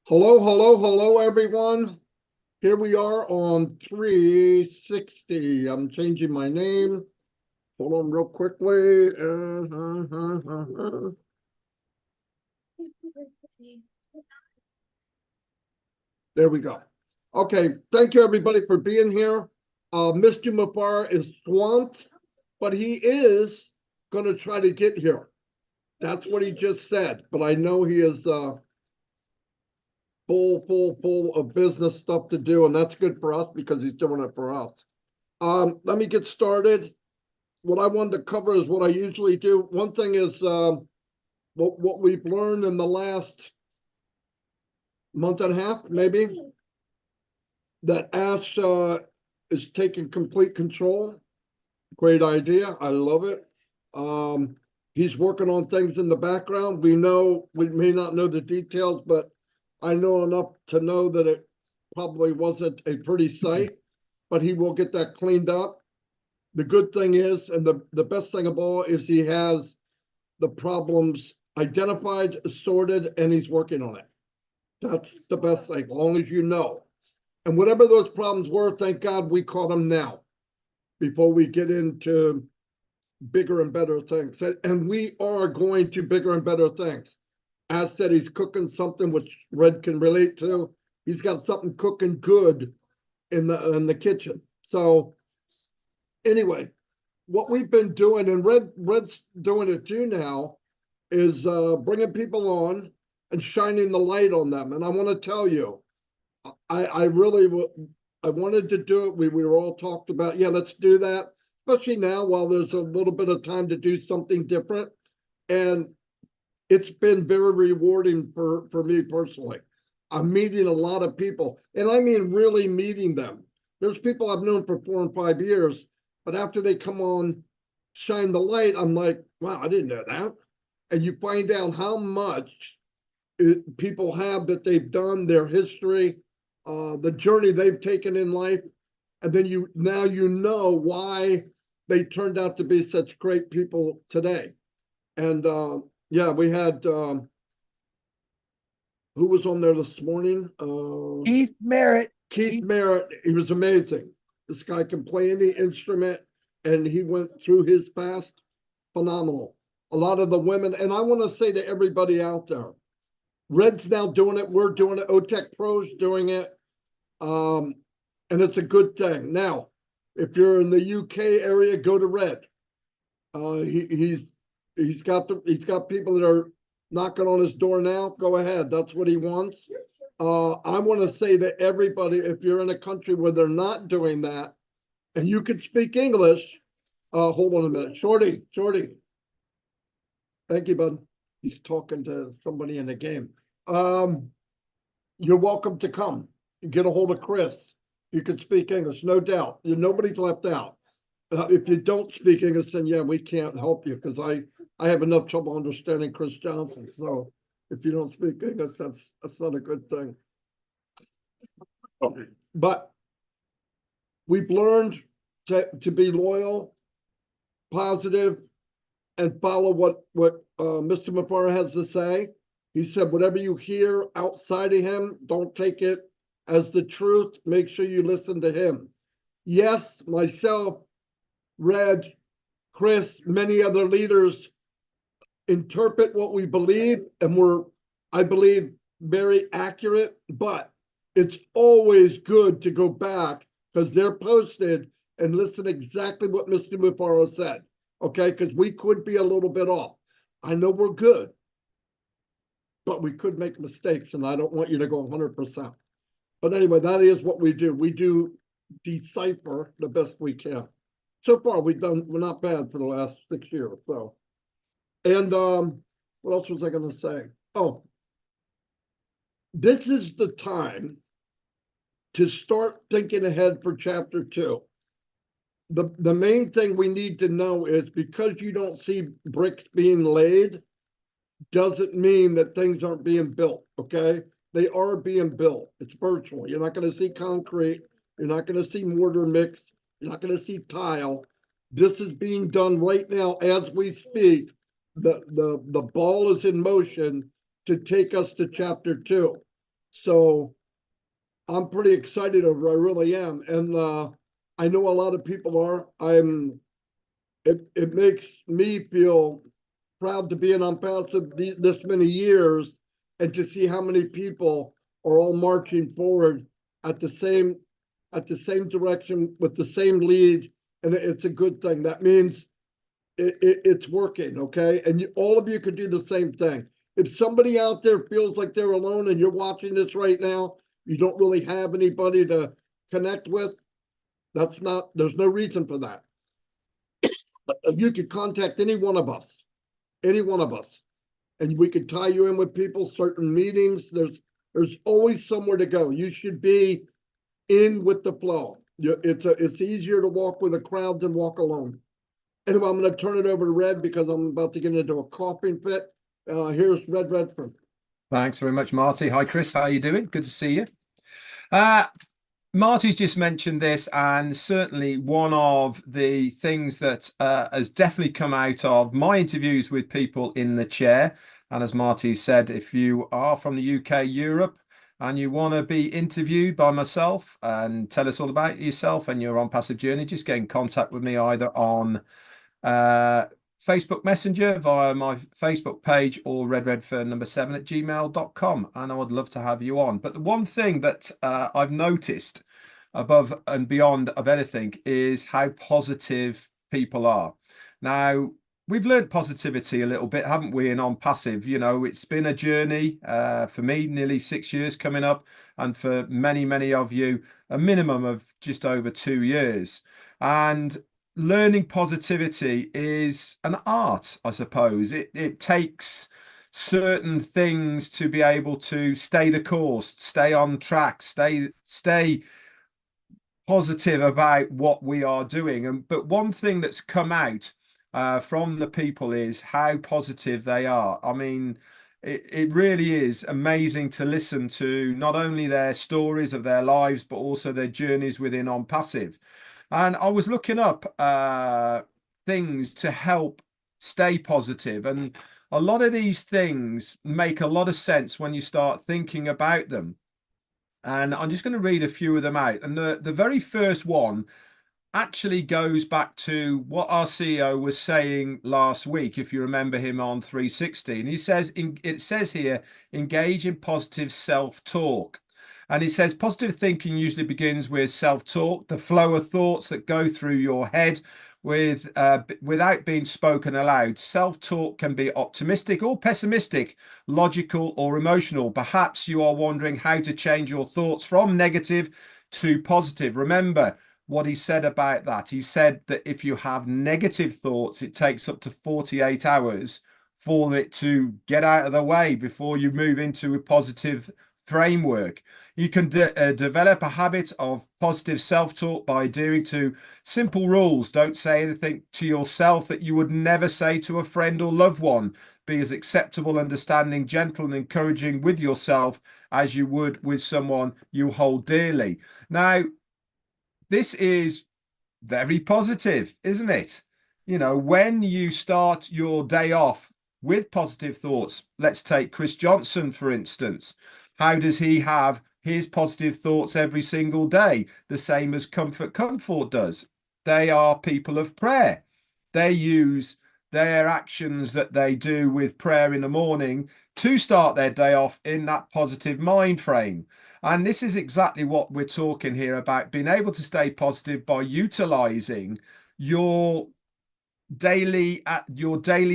Hello, hello, hello, everyone. Here we are on 360. I'm changing my name. Hold on real quickly. There we go. Okay, thank you everybody for being here. Mr. Mufareh is swamped, but he is going to try to get here. That's what he just said, but I know he is full of business stuff to do, and that's good for us because he's doing it for us. Let me get started. What I wanted to cover is what I usually do. One thing is what we've learned in the last month and a half, maybe, that Ash is taking complete control. Great idea. I love it. He's working on things in the background. We may not know the details, but I know enough to know that it probably wasn't a pretty sight, but he will get that cleaned up. The good thing is, and the best thing of all is he has the problems identified, sorted, and he's working on it. That's the best thing, as long as you know. And whatever those problems were, thank God we caught them now before we get into bigger and better things. And we are going to bigger and better things. As said, he's cooking something which Red can relate to. He's got something cooking good in the kitchen. So anyway, what we've been doing, and Red's doing it too now, is bringing people on and shining the light on them. And I want to tell you, I wanted to do it. We were all talked about, yeah, let's do that, especially now while there's a little bit of time to do something different. And it's been very rewarding for me personally. I'm meeting a lot of people, and I mean really meeting them. There's people I've known for 4 and 5 years, but after they come on, shine the light, I'm like, wow, I didn't know that. And you find out how much people have that they've done, their history, the journey they've taken in life, and then now you know why they turned out to be such great people today. And yeah, we had who was on there this morning? Keith Merritt. Keith Merritt. He was amazing. This guy can play any instrument, and he went through his past. Phenomenal. A lot of the women, and I want to say to everybody out there, Red's now doing it. We're doing it. OTech Pro's doing it. And it's a good thing. Now, if you're in the UK area, go to Red. He's got people that are knocking on his door now. Go ahead. That's what he wants. I want to say to everybody, if you're in a country where they're not doing that, and you can speak English, hold on a minute. Shorty. Thank you, bud. He's talking to somebody in the game. You're welcome to come. You get a hold of Chris. You can speak English, no doubt. Nobody's left out. If you don't speak English, then yeah, we can't help you because I have enough trouble understanding Chris Johnson. So if you don't speak English, that's not a good thing. Okay. But we've learned to be loyal, positive, and follow what Mr. Mufareh has to say. He said, whatever you hear outside of him, don't take it as the truth. Make sure you listen to him. Yes, myself, Red, Chris, many other leaders interpret what we believe, and we're, I believe, very accurate, but it's always good to go back because they're posted and listen exactly what Mr. Mufareh said, okay? Because we could be a little bit off. I know we're good, but we could make mistakes, and I don't want you to go 100%. But anyway, that is what we do. We do decipher the best we can. So far, we're not bad for the last 6 years. So, and what else was I going to say? Oh, this is the time to start thinking ahead for chapter 2. The main thing we need to know is because you don't see bricks being laid, doesn't mean that things aren't being built, okay? They are being built. It's virtual. You're not going to see concrete. You're not going to see mortar mix. You're not going to see tile. This is being done right now as we speak. The ball is in motion to take us to chapter 2. So I'm pretty excited over it, I really am. And I know a lot of people are. It makes me feel proud to be in OnPassive this many years and to see how many people are all marching forward at the same direction with the same lead, and it's a good thing. That means it's working, okay? And all of you could do the same thing. If somebody out there feels like they're alone and you're watching this right now, you don't really have anybody to connect with, there's no reason for that. You could contact any one of us, and we could tie you in with people, certain meetings. There's always somewhere to go. You should be in with the flow. It's easier to walk with a crowd than walk alone. Anyway, I'm going to turn it over to Red because I'm about to get into a coughing fit. Here's Red Redford. Thanks very much, Marty. Hi, Chris. How are you doing? Good to see you. Marty's just mentioned this, and certainly one of the things that has definitely come out of my interviews with people in the chair. And as Marty said, if you are from the UK, Europe, and you want to be interviewed by myself and tell us all about yourself and your OnPassive journey, just get in contact with me either on Facebook Messenger via my Facebook page or redredfern7@gmail.com, and I would love to have you on. But the one thing that I've noticed above and beyond of anything is how positive people are. Now, we've learned positivity a little bit, haven't we, in OnPassive? You know, it's been a journey for me, nearly 6 years coming up, and for many, many of you, a minimum of just over 2 years. And learning positivity is an art, I suppose. It takes certain things to be able to stay the course, stay on track, stay positive about what we are doing. But one thing that's come out from the people is how positive they are. I mean, it really is amazing to listen to not only their stories of their lives, but also their journeys within OnPassive. And I was looking up things to help stay positive. And a lot of these things make a lot of sense when you start thinking about them. And I'm just going to read a few of them out. And the very first one actually goes back to what our CEO was saying last week, if you remember him on 360. And he says, it says here, engage in positive self-talk. And it says positive thinking usually begins with self-talk, the flow of thoughts that go through your head without being spoken aloud. Self-talk can be optimistic or pessimistic, logical or emotional. Perhaps you are wondering how to change your thoughts from negative to positive. Remember what he said about that. He said that if you have negative thoughts, it takes up to 48 hours for it to get out of the way before you move into a positive framework. You can develop a habit of positive self-talk by adhering to simple rules. Don't say anything to yourself that you would never say to a friend or loved one. Be as acceptable, understanding, gentle, and encouraging with yourself as you would with someone you hold dearly. Now, this is very positive, isn't it? You know, when you start your day off with positive thoughts, let's take Chris Johnson, for instance. How does he have his positive thoughts every single day? The same as Comfort does. They are people of prayer. They use their actions that they do with prayer in the morning to start their day off in that positive mind frame. And this is exactly what we're talking here about, being able to stay positive by utilizing your daily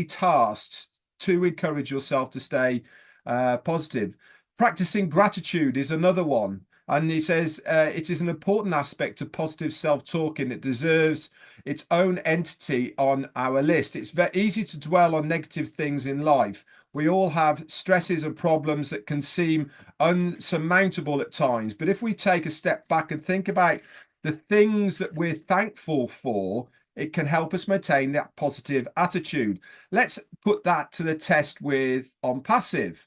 tasks to encourage yourself to stay positive. Practicing gratitude is another one. And he says it is an important aspect of positive self-talking. It deserves its own entity on our list. It's very easy to dwell on negative things in life. We all have stresses and problems that can seem unsurmountable at times. But if we take a step back and think about the things that we're thankful for, it can help us maintain that positive attitude. Let's put that to the test with OnPassive.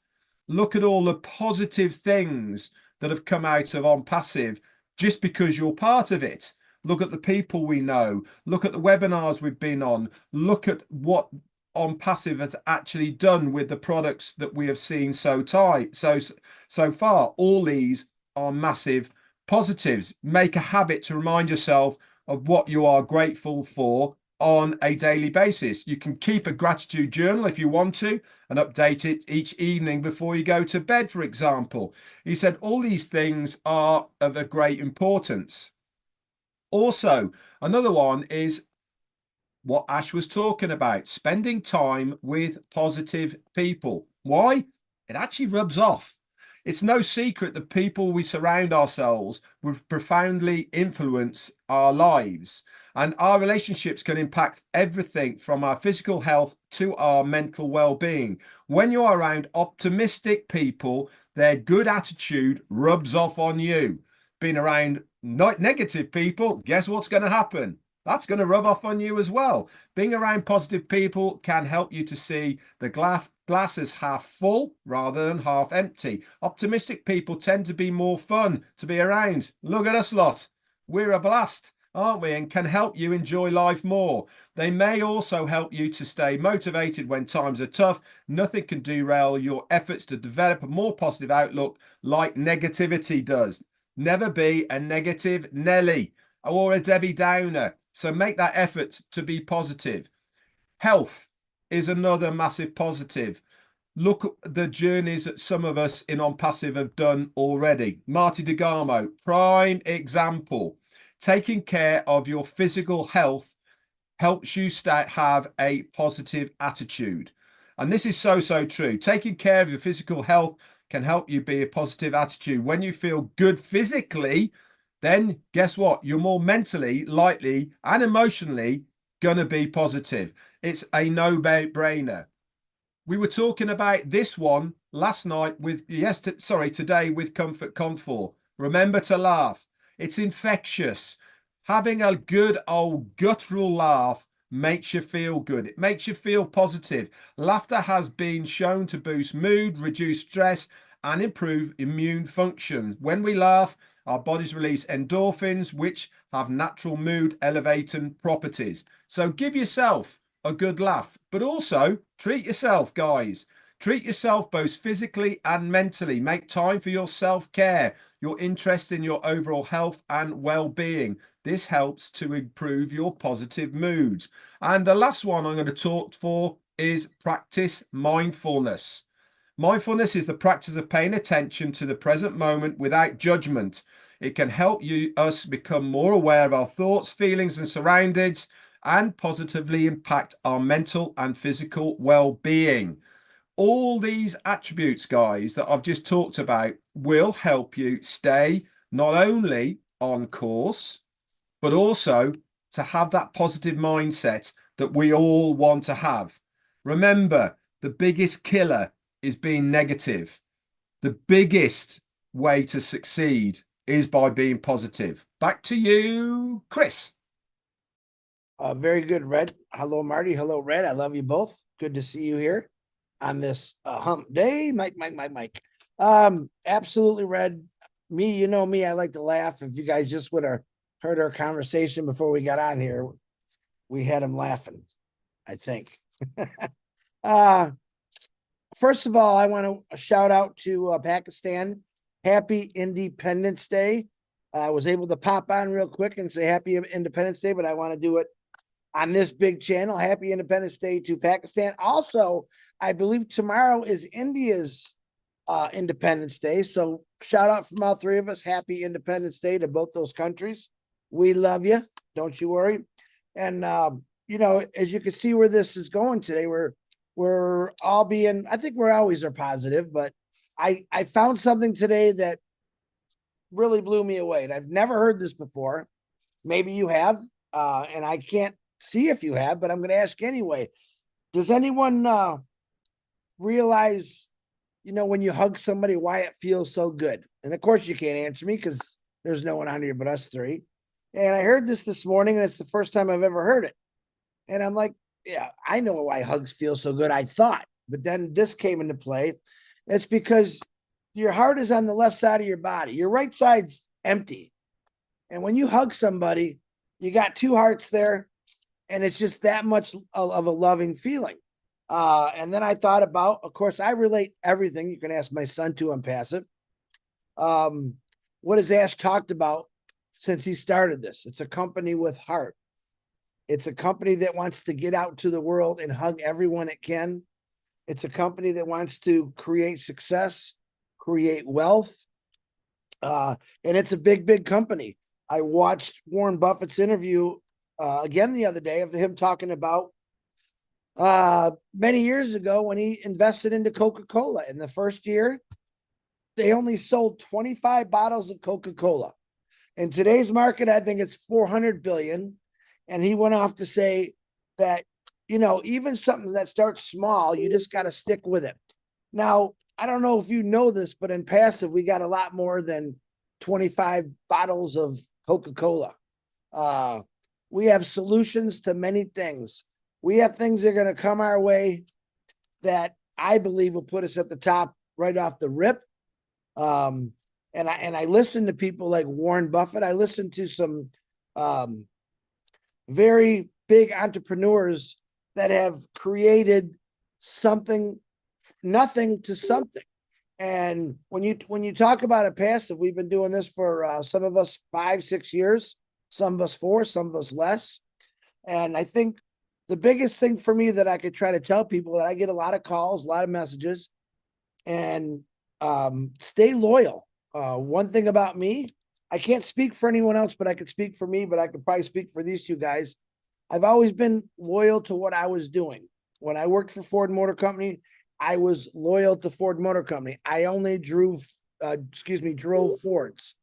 Look at all the positive things that have come out of OnPassive just because you're part of it. look at the people we know, look at the webinars we've been on, look at what OnPassive has actually done with the products that we have seen so far. All these are massive positives. Make a habit to remind yourself of what you are grateful for on a daily basis. You can keep a gratitude journal if you want to and update it each evening before you go to bed, for example. He said all these things are of a great importance. Also, another one is what Ash was talking about, spending time with positive people. Why? It actually rubs off. It's no secret that people we surround ourselves with profoundly influence our lives, and our relationships can impact everything from our physical health to our mental well-being. When you're around optimistic people, their good attitude rubs off on you. Being around negative people, guess what's going to happen? That's going to rub off on you as well. Being around positive people can help you to see the glass as half full rather than half empty. Optimistic people tend to be more fun to be around. Look at us lot. We're a blast, aren't we? And can help you enjoy life more. They may also help you to stay motivated when times are tough. Nothing can derail your efforts to develop a more positive outlook like negativity does. Never be a negative Nelly or a Debbie Downer. So make that effort to be positive. Health is another massive positive. Look at the journeys that some of us in OnPassive have done already. Marty DeGarmo, prime example. Taking care of your physical health helps you have a positive attitude. And this is so true. Taking care of your physical health can help you be a positive attitude. When you feel good physically, then guess what? You're more mentally likely and emotionally going to be positive. It's a no-brainer. We were talking about this one last night today with Comfort Comfort. Remember to laugh. It's infectious. Having a good old guttural laugh makes you feel good. It makes you feel positive. Laughter has been shown to boost mood, reduce stress, and improve immune function. When we laugh, our bodies release endorphins, which have natural mood elevating properties. So give yourself a good laugh, but also treat yourself, guys. Treat yourself both physically and mentally. Make time for your self-care, your interest in your overall health and well-being. This helps to improve your positive moods. And the last one I'm going to talk for is practice mindfulness. Mindfulness is the practice of paying attention to the present moment without judgment. It can help us become more aware of our thoughts, feelings, and surroundings, and positively impact our mental and physical well-being. All these attributes, guys, that I've just talked about will help you stay not only on course, but also to have that positive mindset that we all want to have. Remember, the biggest killer is being negative. The biggest way to succeed is by being positive. Back to you, Chris. Very good, Red. Hello, Marty. Hello, Red. I love you both. Good to see you here on this hump day. Mike. Absolutely, Red. Me, you know me, I like to laugh. If you guys just would have heard our conversation before we got on here, we had him laughing, I think. First of all, I want to shout out to Pakistan. Happy Independence Day. I was able to pop on real quick and say Happy Independence Day, but I want to do it on this big channel. Happy Independence Day to Pakistan. Also, I believe tomorrow is India's Independence Day. So shout out from all three of us. Happy Independence Day to both those countries. We love you. Don't you worry. And, you know, as you can see where this is going today, we're all being, I think we're always are positive, but I found something today that really blew me away. And I've never heard this before. Maybe you have, and I can't see if you have, but I'm going to ask anyway. Does anyone realize, you know, when you hug somebody, why it feels so good? And of course you can't answer me because there's no one on here but us three. And I heard this morning, and it's the first time I've ever heard it. And I'm like, yeah, I know why hugs feel so good, I thought. But then this came into play. It's because your heart is on the left side of your body. Your right side's empty. And when you hug somebody, you got two hearts there, and it's just that much of a loving feeling. And then I thought about, of course, I relate everything. You can ask my son too, OnPassive. What has Ash talked about since he started this? It's a company with heart. It's a company that wants to get out to the world and hug everyone it can. It's a company that wants to create success, create wealth. And it's a big, big company. I watched Warren Buffett's interview again the other day of him talking about many years ago when he invested into Coca-Cola. In the first year, they only sold 25 bottles of Coca-Cola. In today's market, I think it's 400 billion. And he went off to say that, you know, even something that starts small, you just got to stick with it. Now, I don't know if you know this, but in Passive, we got a lot more than 25 bottles of Coca-Cola. We have solutions to many things. We have things that are going to come our way that I believe will put us at the top right off the rip. And I listen to people like Warren Buffett. I listen to some very big entrepreneurs that have created something, nothing to something. And when you talk about a passive, we've been doing this for some of us 5-6 years, some of us 4, some of us less. And I think the biggest thing for me that I could try to tell people that I get a lot of calls, a lot of messages, and stay loyal. One thing about me, I can't speak for anyone else, but I could speak for me, but I could probably speak for these two guys. I've always been loyal to what I was doing. When I worked for Ford Motor Company, I was loyal to Ford Motor Company. I only drove Fords.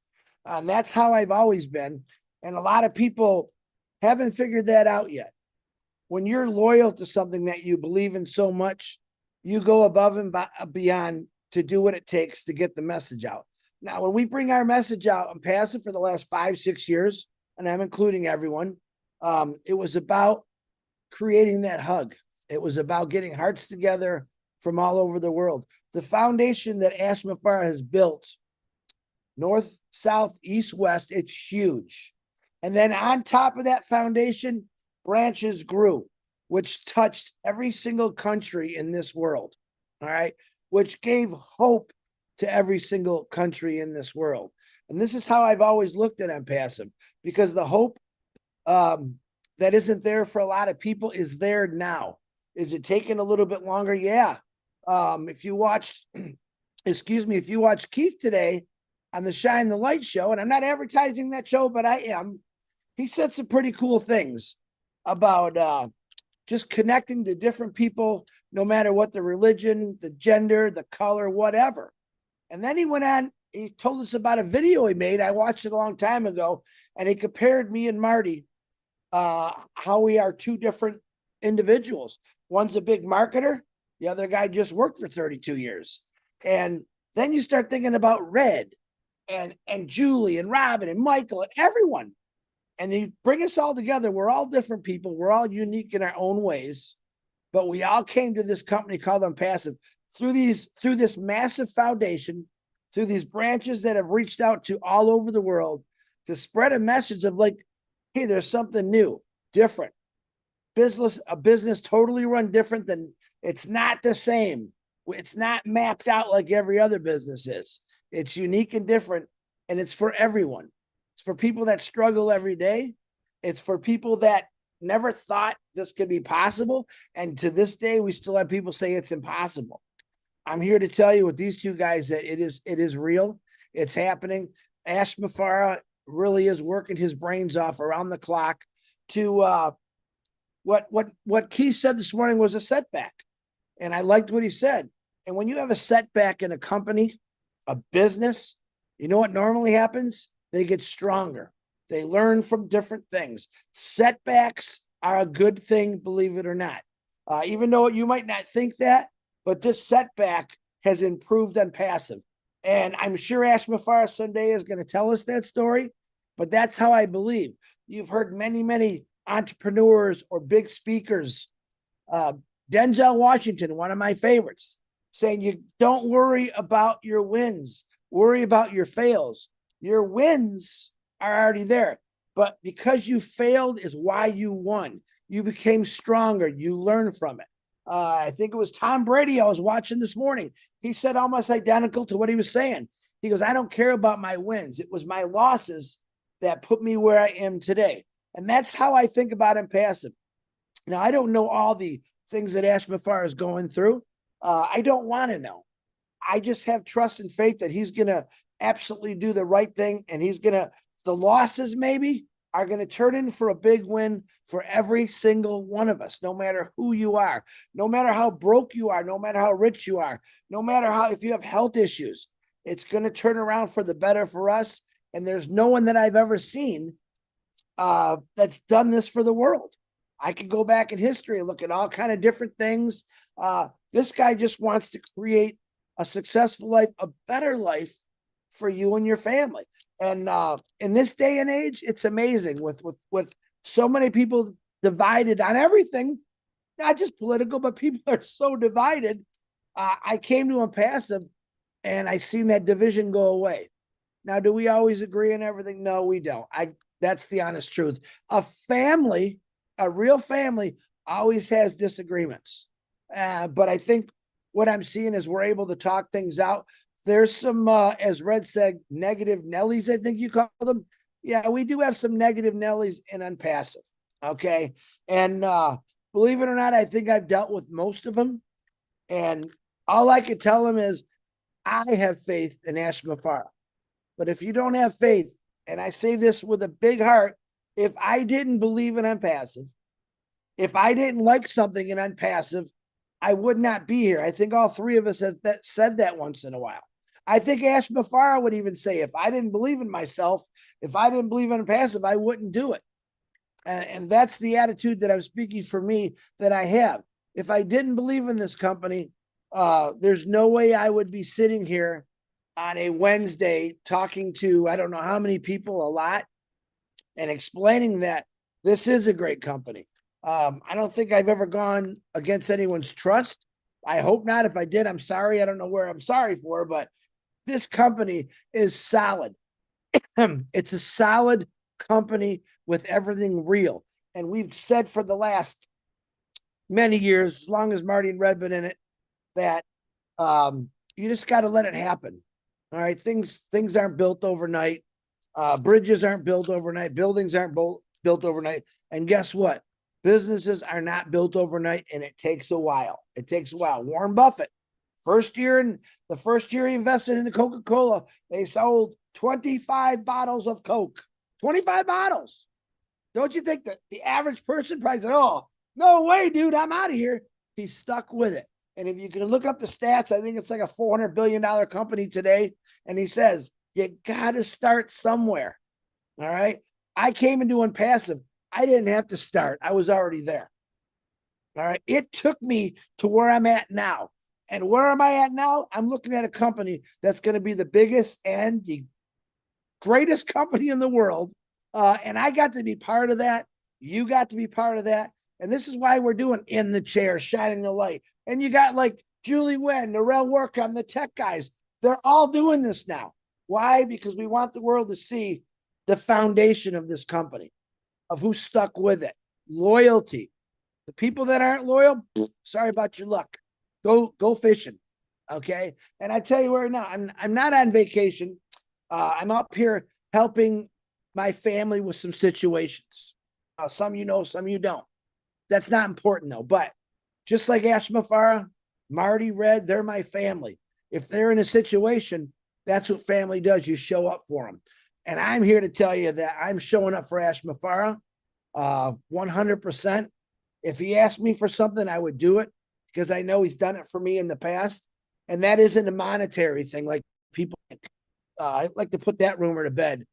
And that's how I've always been. And a lot of people haven't figured that out yet. When you're loyal to something that you believe in so much, you go above and beyond to do what it takes to get the message out. Now, when we bring our message out on Passive for the last 5-6 years, and I'm including everyone, it was about creating that hug. It was about getting hearts together from all over the world. The foundation that Ash Mufareh has built, north, south, east, west, it's huge. And then on top of that foundation, branches grew, which touched every single country in this world, all right, which gave hope to every single country in this world. And this is how I've always looked at OnPassive, because the hope that isn't there for a lot of people is there now. Is it taking a little bit longer? Yeah. If you watch Keith today on the Shine the Light show, and I'm not advertising that show, but I am, he said some pretty cool things about just connecting to different people, no matter what the religion, the gender, the color, whatever. And then he went on, he told us about a video he made. I watched it a long time ago, and he compared me and Marty, how we are two different individuals. One's a big marketer. The other guy just worked for 32 years. And then you start thinking about Red and Julie and Robin and Michael and everyone. And you bring us all together. We're all different people. We're all unique in our own ways. But we all came to this company called OnPassive through this massive foundation, through these branches that have reached out to all over the world to spread a message of like, hey, there's something new, different. A business totally run different than, it's not the same. It's not mapped out like every other business is. It's unique and different, and it's for everyone. It's for people that struggle every day. It's for people that never thought this could be possible. And to this day, we still have people say it's impossible. I'm here to tell you with these two guys that it is real. It's happening. Ash Mufareh really is working his brains off around the clock to what Keith said this morning was a setback. And I liked what he said. And when you have a setback in a company, a business, you know what normally happens? They get stronger. They learn from different things. Setbacks are a good thing, believe it or not. Even though you might not think that, but this setback has improved OnPassive. And I'm sure Ash Mufareh someday is going to tell us that story, but that's how I believe. You've heard many, many entrepreneurs or big speakers, Denzel Washington, one of my favorites, saying you don't worry about your wins, worry about your fails. Your wins are already there. but because you failed is why you won. You became stronger. You learned from it. I think it was Tom Brady I was watching this morning. He said almost identical to what he was saying. He goes, I don't care about my wins. It was my losses that put me where I am today. And that's how I think about OnPassive. Now, I don't know all the things that Ash Mufareh is going through. I don't want to know. I just have trust and faith that he's going to absolutely do the right thing. And he's going to, the losses maybe are going to turn in for a big win for every single one of us, no matter who you are, no matter how broke you are, no matter how rich you are, no matter how, if you have health issues, it's going to turn around for the better for us. And there's no one that I've ever seen that's done this for the world. I could go back in history and look at all kind of different things. This guy just wants to create a successful life, a better life for you and your family. And in this day and age, it's amazing with so many people divided on everything, not just political, but people are so divided. I came to OnPassive and I seen that division go away. Now, do we always agree on everything? No, we don't. That's the honest truth. A family, a real family, always has disagreements. But I think what I'm seeing is we're able to talk things out. There's some, as Red said, negative Nellies, I think you call them. Yeah, we do have some negative Nellies in OnPassive. Okay. And believe it or not, I think I've dealt with most of them. And all I could tell them is I have faith in Ash Mufareh. But if you don't have faith, and I say this with a big heart, if I didn't believe in OnPassive, if I didn't like something in OnPassive, I would not be here. I think all three of us have said that once in a while. I think Ash Mufareh would even say, if I didn't believe in myself, if I didn't believe in OnPassive, I wouldn't do it. And that's the attitude that I'm speaking for me that I have. If I didn't believe in this company, there's no way I would be sitting here on a Wednesday talking to, I don't know how many people, a lot, and explaining that this is a great company. I don't think I've ever gone against anyone's trust. I hope not. If I did, I'm sorry. I don't know where I'm sorry for, but this company is solid. It's a solid company with everything real. And we've said for the last many years, as long as Marty and Red been in it, that you just got to let it happen. All right. Things aren't built overnight. Bridges aren't built overnight. Buildings aren't built overnight. And guess what? Businesses are not built overnight, and it takes a while. It takes a while. Warren Buffett, the first year he invested into Coca-Cola, they sold 25 bottles of Coke. 25 bottles. Don't you think that the average person probably said, oh, no way, dude, I'm out of here. He stuck with it. And if you can look up the stats, I think it's like a $400 billion company today. And he says, you got to start somewhere. All right. I came into OnPassive. I didn't have to start. I was already there. All right. It took me to where I'm at now. And where am I at now? I'm looking at a company that's going to be the biggest and the greatest company in the world. And I got to be part of that. You got to be part of that. And this is why we're doing In the Chair, Shining the Light. And you got like Julie Wen, Narelle Work-On, the tech guys. They're all doing this now. Why? Because we want the world to see the foundation of this company, of who stuck with it. Loyalty. The people that aren't loyal, sorry about your luck. Go fishing. Okay. And I tell you where now, I'm not on vacation. I'm up here helping my family with some situations. Some you know, some you don't. That's not important though. But just like Ash Mufareh, Marty, Red, they're my family. If they're in a situation, that's what family does. You show up for them. And I'm here to tell you that I'm showing up for Ash Mufareh 100%. If he asked me for something, I would do it because I know he's done it for me in the past. And that isn't a monetary thing like people think. I'd like to put that rumor to bed.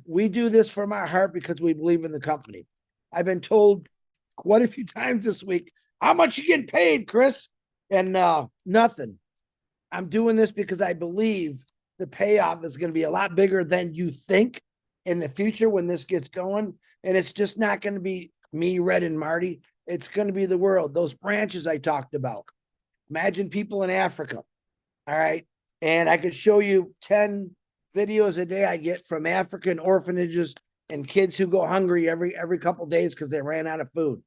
We do this from our heart because we believe in the company. I've been told quite a few times this week, how much you getting paid, Chris? And nothing. I'm doing this because I believe the payoff is going to be a lot bigger than you think in the future when this gets going. And it's just not going to be me, Red, and Marty. It's going to be the world. Those branches I talked about. Imagine people in Africa. All right. And I could show you 10 videos a day I get from African orphanages and kids who go hungry every couple days because they ran out of food.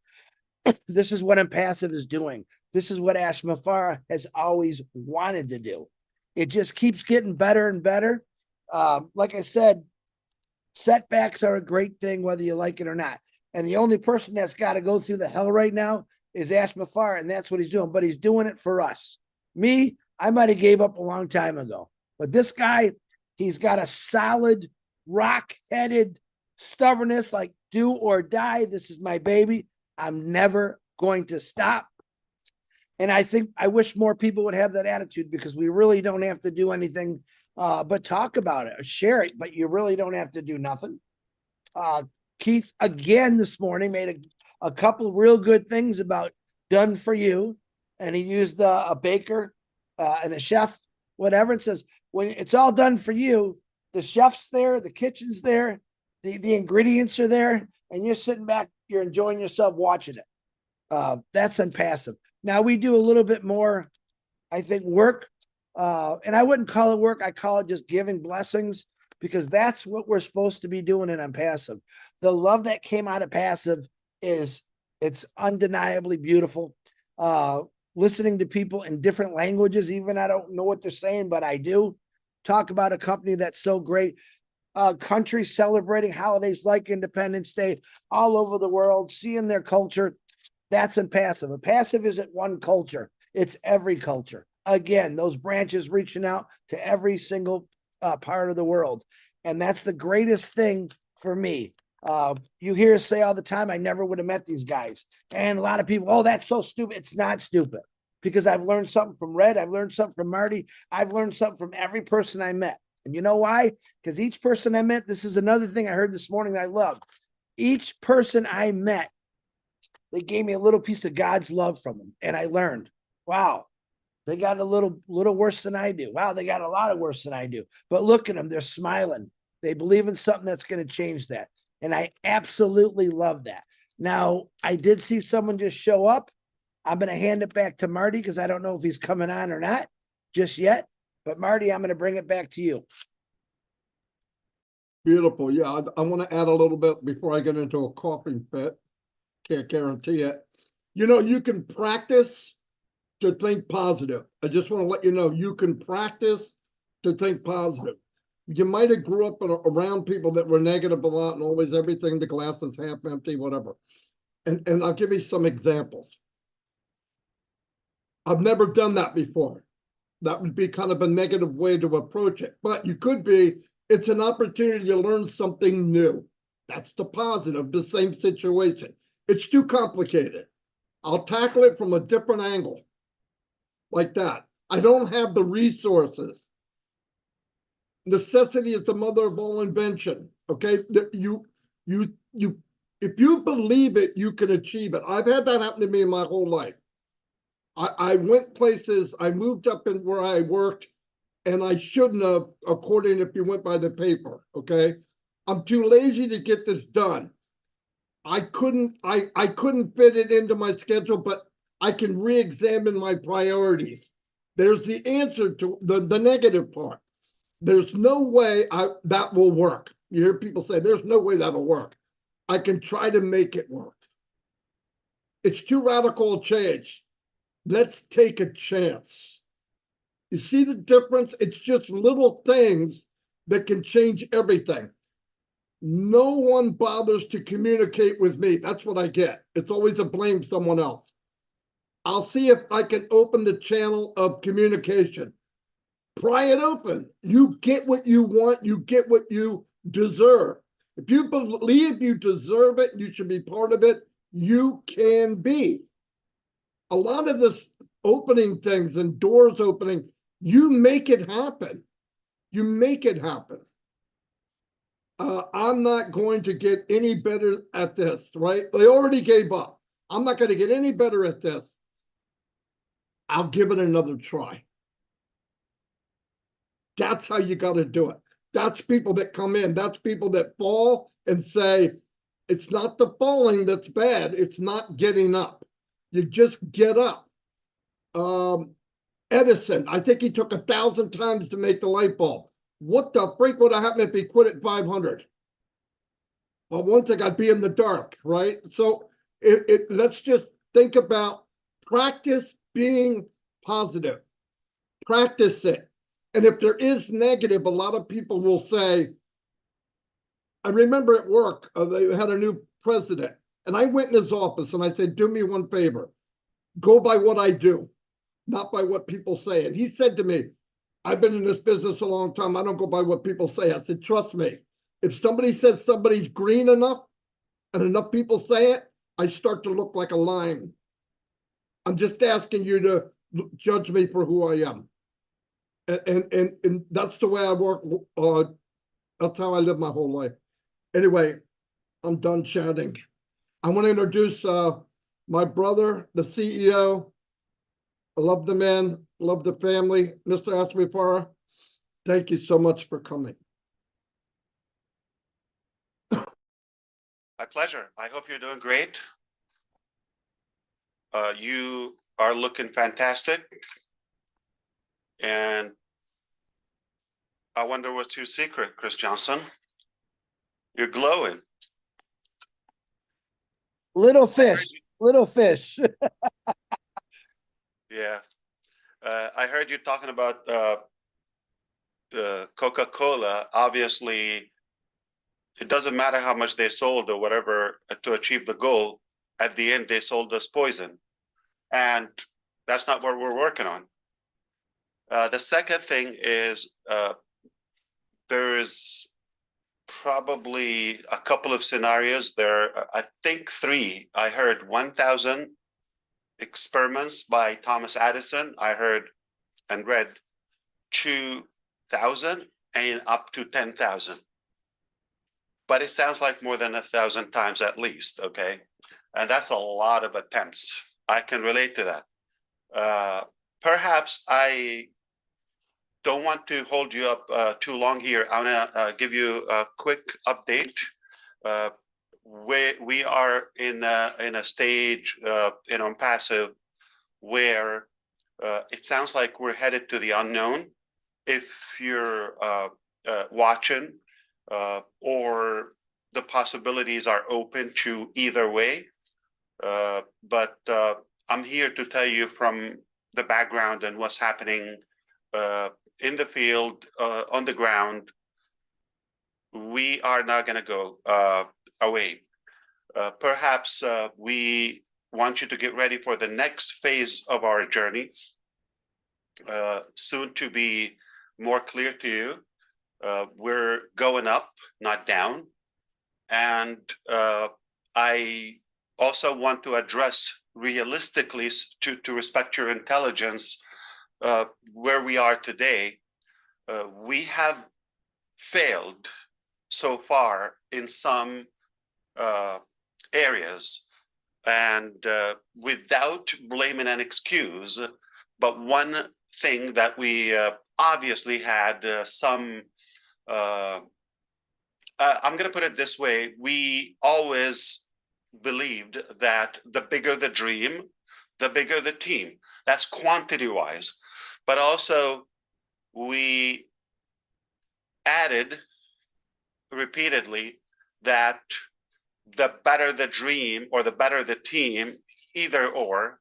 This is what OnPassive is doing. This is what Mufareh has always wanted to do. It just keeps getting better and better. Like I said, setbacks are a great thing, whether you like it or not. And the only person that's got to go through the hell right now is Mufareh, and that's what he's doing. But he's doing it for us. Me, I might have gave up a long time ago. But this guy, he's got a solid, rock-headed stubbornness, like do or die. This is my baby. I'm never going to stop. And I wish more people would have that attitude, because we really don't have to do anything but talk about it or share it, but you really don't have to do nothing. Keith, again, this morning made a couple real good things about done for you. And he used a baker and a chef, whatever. It says, when it's all done for you, the chef's there, the kitchen's there, the ingredients are there, and you're sitting back, you're enjoying yourself watching it. That's OnPassive. Now we do a little bit more, I think, work. And I wouldn't call it work. I call it just giving blessings, because that's what we're supposed to be doing in OnPassive. The love that came out of Passive it's undeniably beautiful. Listening to people in different languages, even I don't know what they're saying, but I do. Talk about a company that's so great. Countries celebrating holidays like Independence Day all over the world, seeing their culture. That's OnPassive. OnPassive isn't one culture. It's every culture. Again, those branches reaching out to every single part of the world. And that's the greatest thing for me. You hear us say all the time, I never would have met these guys. And a lot of people, oh, that's so stupid. It's not stupid, because I've learned something from Red. I've learned something from Marty. I've learned something from every person I met. And you know why? Because each person I met, this is another thing I heard this morning that I love. Each person I met, they gave me a little piece of God's love from them. And I learned, wow, they got a little worse than I do. Wow, they got a lot of worse than I do. But look at them. They're smiling. They believe in something that's going to change that. And I absolutely love that. Now, I did see someone just show up. I'm going to hand it back to Marty, because I don't know if he's coming on or not just yet. But Marty, I'm going to bring it back to you. Beautiful. Yeah, I want to add a little bit before I get into a coughing fit. Can't guarantee it. You know, you can practice to think positive. I just want to let you know, you can practice to think positive. You might have grew up around people that were negative a lot and always everything, the glass is half empty, whatever. And I'll give you some examples. I've never done that before. That would be kind of a negative way to approach it. But you could be, it's an opportunity to learn something new. That's the positive, the same situation. It's too complicated. I'll tackle it from a different angle. Like that. I don't have the resources. Necessity is the mother of all invention. Okay, if you believe it, you can achieve it. I've had that happen to me in my whole life. I went places. I moved up in where I worked, and I shouldn't have, according if you went by the paper. Okay, I'm too lazy to get this done. I couldn't fit it into my schedule, but I can re-examine my priorities. There's the answer to the negative part. There's no way that will work. You hear people say, there's no way that'll work. I can try to make it work. It's too radical a change. Let's take a chance. You see the difference? It's just little things that can change everything. No one bothers to communicate with me. That's what I get. It's always a blame someone else. I'll see if I can open the channel of communication. Pry it open. You get what you want. You get what you deserve. If you believe you deserve it, you should be part of it, you can be. A lot of this opening things and doors opening, you make it happen. You make it happen. I'm not going to get any better at this, right? They already gave up. I'm not going to get any better at this. I'll give it another try. That's how you got to do it. That's people that come in. That's people that fall and say, it's not the falling that's bad. It's not getting up. You just get up. Edison, I think he took 1,000 times to make the light bulb. What the freak would have happened if he quit at 500? on one thing, I'd be in the dark, right? So let's just think about practice being positive. Practice it. And if there is negative, a lot of people will say, I remember at work, they had a new president, and I went in his office and I said, do me one favor, go by what I do, not by what people say. And he said to me, I've been in this business a long time. I don't go by what people say. I said, trust me, if somebody says somebody's green enough and enough people say it, I start to look like a lime. I'm just asking you to judge me for who I am. And that's the way I work. That's how I live my whole life. Anyway, I'm done chatting. I want to introduce my brother, the CEO. I love the man, love the family, Mr. Mufareh. Thank you so much for coming. My pleasure. I hope you're doing great. You are looking fantastic. And I wonder what's your secret, Chris Johnson? You're glowing. Little fish, little fish. Yeah. I heard you talking about Coca-Cola. Obviously, it doesn't matter how much they sold or whatever to achieve the goal. At the end, they sold us poison. And that's not what we're working on. The second thing is there's probably a couple of scenarios there. I think 3. I heard 1,000 experiments by Thomas Edison. I heard and read 2,000 and up to 10,000. But it sounds like more than 1,000 times at least, okay? And that's a lot of attempts. I can relate to that. Perhaps I don't want to hold you up too long here. I want to give you a quick update. We are in a stage in OnPassive where it sounds like we're headed to the unknown. If you're watching, or the possibilities are open to either way. But I'm here to tell you from the background and what's happening in the field, on the ground. We are not going to go away. Perhaps we want you to get ready for the next phase of our journey, soon to be more clear to you. We're going up, not down. And I also want to address realistically, to respect your intelligence, where we are today. We have failed so far in some areas, and without blaming an excuse, but one thing that we obviously had some I'm going to put it this way. We always believed that the bigger the dream, the bigger the team. That's quantity wise. But also we added repeatedly that the better the dream or the better the team, either or,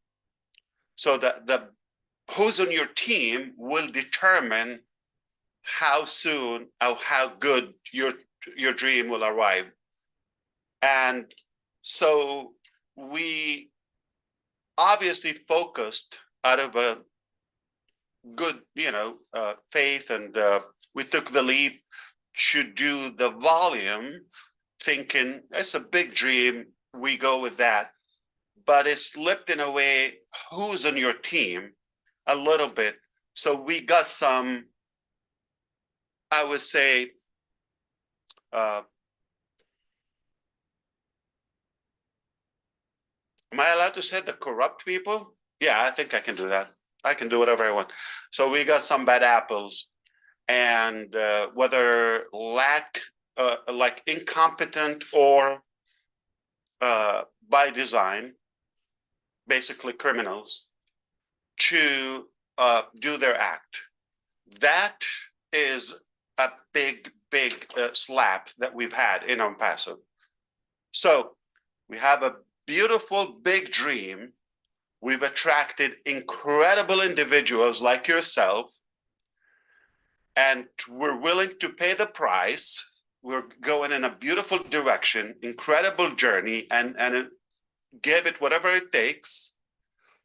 so that the who's on your team will determine how soon or how good your dream will arrive. And so we obviously focused out of a good, faith, and we took the leap to do the volume, thinking it's a big dream, we go with that. But it slipped in a way, who's on your team, a little bit. So we got some, I would say, am I allowed to say the corrupt people? Yeah, I think I can do that. I can do whatever I want. So we got some bad apples, and whether like incompetent or by design, basically criminals, to do their act. That is a big slap that we've had in OnPassive. So we have a beautiful big dream. We've attracted incredible individuals like yourself, and we're willing to pay the price. We're going in a beautiful direction, incredible journey, and give it whatever it takes.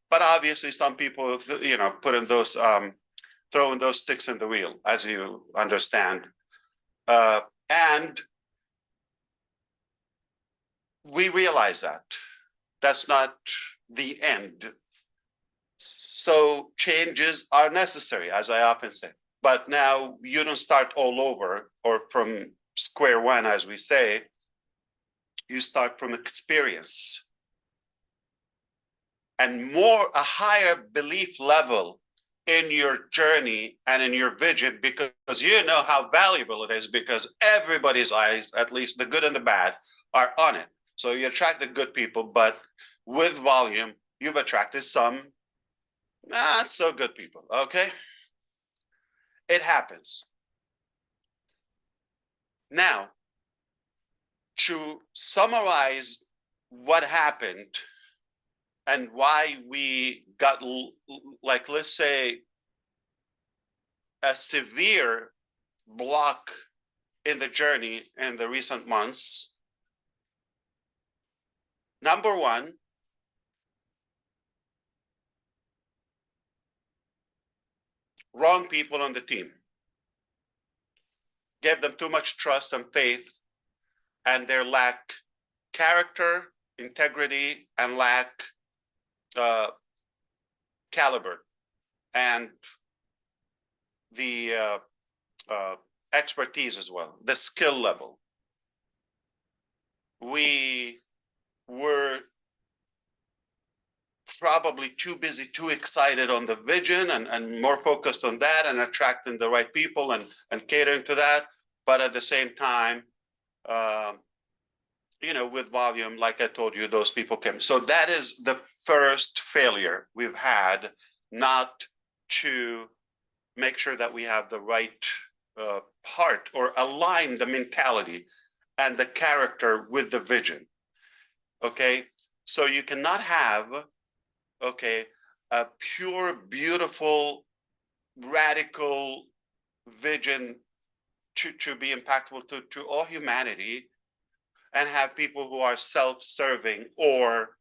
But obviously, some people, put in those, throwing those sticks in the wheel, as you understand. And we realize that that's not the end. So changes are necessary, as I often say. But now you don't start all over or from square one, as we say. You start from experience and a higher belief level in your journey and in your vision, because you know how valuable it is, because everybody's eyes, at least the good and the bad, are on it. So you attract the good people, but with volume, you've attracted some not so good people, okay? It happens. Now, to summarize what happened and why we got, like, let's say, a severe block in the journey in the recent months. Number one, wrong people on the team. Gave them too much trust and faith, and their lack character, integrity, and lack caliber and the expertise as well, the skill level. We were probably too busy, too excited on the vision and more focused on that and attracting the right people and catering to that. But at the same time, with volume, like I told you, those people came. So that is the first failure we've had, not to make sure that we have the right part or align the mentality and the character with the vision. Okay, so you cannot have, a pure, beautiful, radical vision to be impactful to all humanity and have people who are self-serving or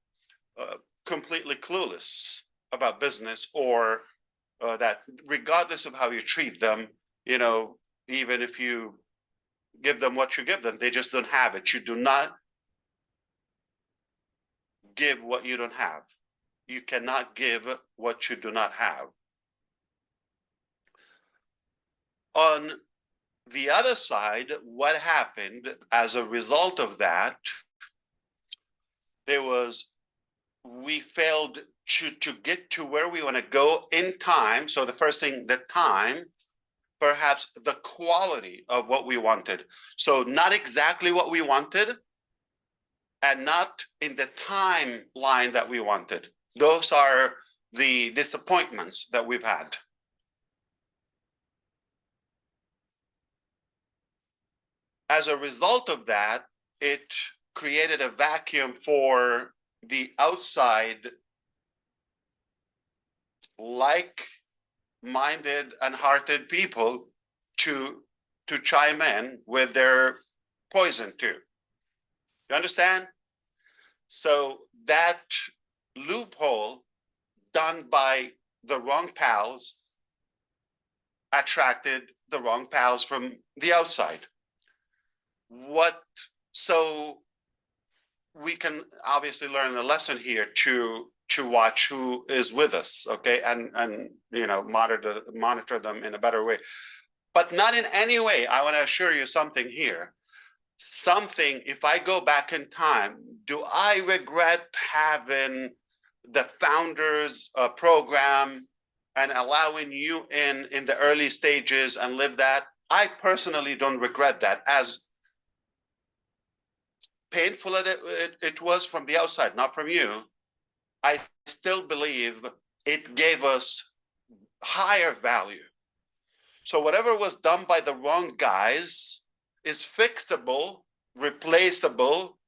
completely clueless about business, or that regardless of how you treat them, even if you give them what you give them, they just don't have it. You do not give what you don't have. You cannot give what you do not have. On the other side, what happened as a result of that, we failed to get to where we want to go in time. So the first thing, the time, perhaps the quality of what we wanted. So not exactly what we wanted and not in the timeline that we wanted. Those are the disappointments that we've had. As a result of that, it created a vacuum for the outside, like-minded and hearted people to chime in with their poison too. You understand? So that loophole done by the wrong pals attracted the wrong pals from the outside. So we can obviously learn a lesson here to watch who is with us, okay, and monitor them in a better way, but not in any way. I want to assure you something here. If I go back in time, do I regret having the founders program and allowing you in the early stages and live that? I personally don't regret that, as painful as it was from the outside, not from you. I still believe it gave us higher value. So whatever was done by the wrong guys is fixable, replaceable,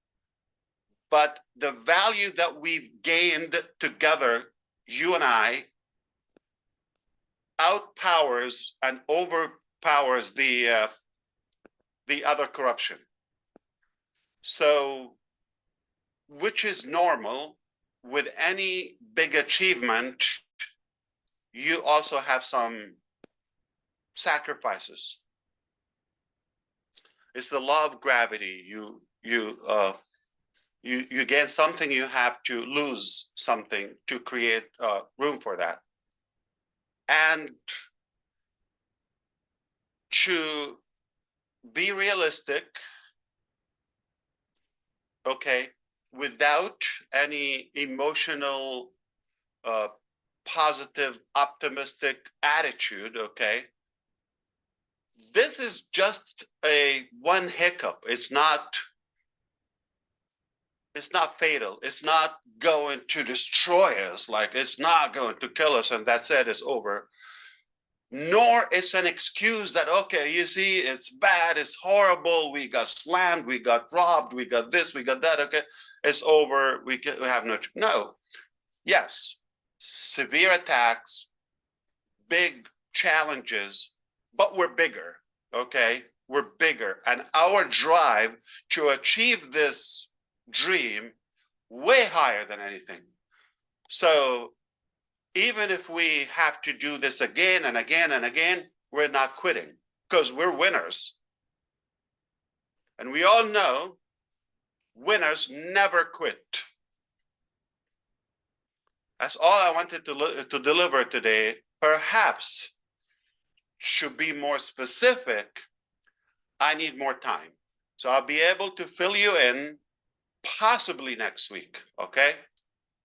but the value that we've gained together, you and I, outpowers and overpowers the other corruption. So, which is normal with any big achievement, you also have some sacrifices. It's the law of gravity. You gain something, you have to lose something to create room for that. And to be realistic, okay, without any emotional, positive, optimistic attitude, okay, this is just one hiccup. It's not fatal. It's not going to destroy us. Like, it's not going to kill us and that's it, it's over. Nor it's an excuse that, okay, you see, it's bad, it's horrible, we got slammed, we got robbed, we got this, we got that, okay, it's over, we have no. Yes, severe attacks, big challenges, but we're bigger, okay? We're bigger, and our drive to achieve this dream way higher than anything. So even if we have to do this again and again and again, we're not quitting because we're winners. And we all know winners never quit. That's all I wanted to deliver today. Perhaps to be more specific, I need more time. So I'll be able to fill you in possibly next week, okay?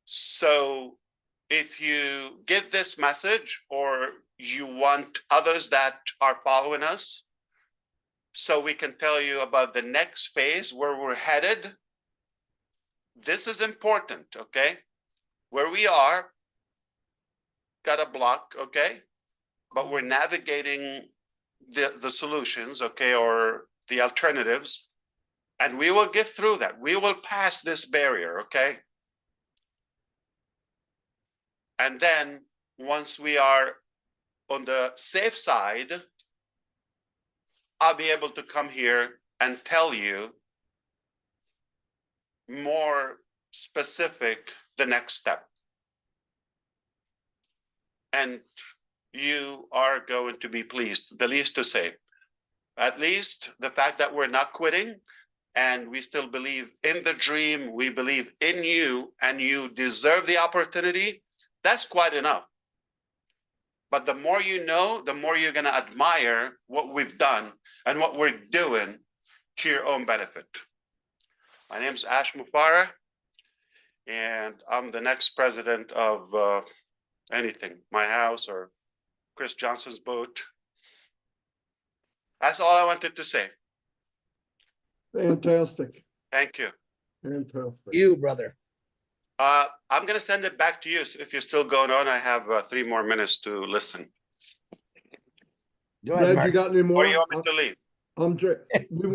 So if you get this message or you want others that are following us, so we can tell you about the next phase where we're headed, this is important, okay? Where we are, got a block, okay? But we're navigating the solutions, okay, or the alternatives, and we will get through that. We will pass this barrier, okay? And then once we are on the safe side, I'll be able to come here and tell you more specific the next step. And you are going to be pleased, the least to say. At least the fact that we're not quitting and we still believe in the dream, we believe in you, and you deserve the opportunity, that's quite enough. But the more you know, the more you're going to admire what we've done and what we're doing to your own benefit. My name is Mufareh, and I'm the next president of anything, my house or Chris Johnson's boat. That's all I wanted to say. Fantastic. Thank you. Fantastic. You, brother. I'm going to send it back to you. So if you're still going on, I have 3 more minutes to listen. Go ahead, Brad, Mark. you got any more? Or you want me to leave?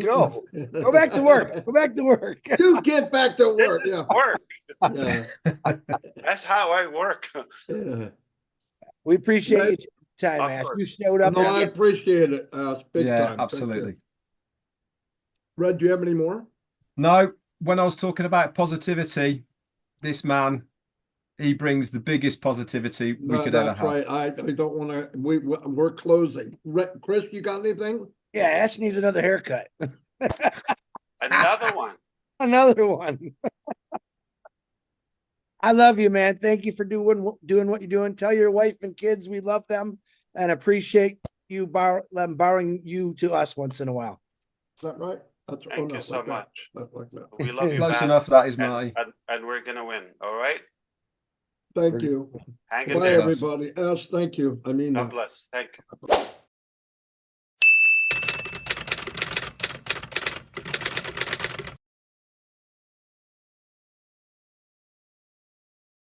Go. Go back to work. Go back to work. You get back to This work. is Yeah. work. Yeah. That's how I work. Yeah. We appreciate Right. your time, Of Ash. You course. showed up. No, I again. appreciate it. Big Yeah, time. Thank you. absolutely. Red, do you have any more? No, when I was talking about positivity, this man, he brings the biggest positivity we could ever That's have. right. I don't want to. We're closing. Chris, you got anything? Yeah, Ash needs another haircut. Another one. Another one. I love you, man. Thank you for doing what you're doing. Tell your wife and kids we love them and appreciate you borrowing you to us once in a while. Is that right? That's Thank you so much. That's like that. We love you Close back, enough, that is, Marty. and we're going to win. All right? Thank you. Hang in Bye, there. everybody. Ash, thank you. I mean, God bless. Thank you.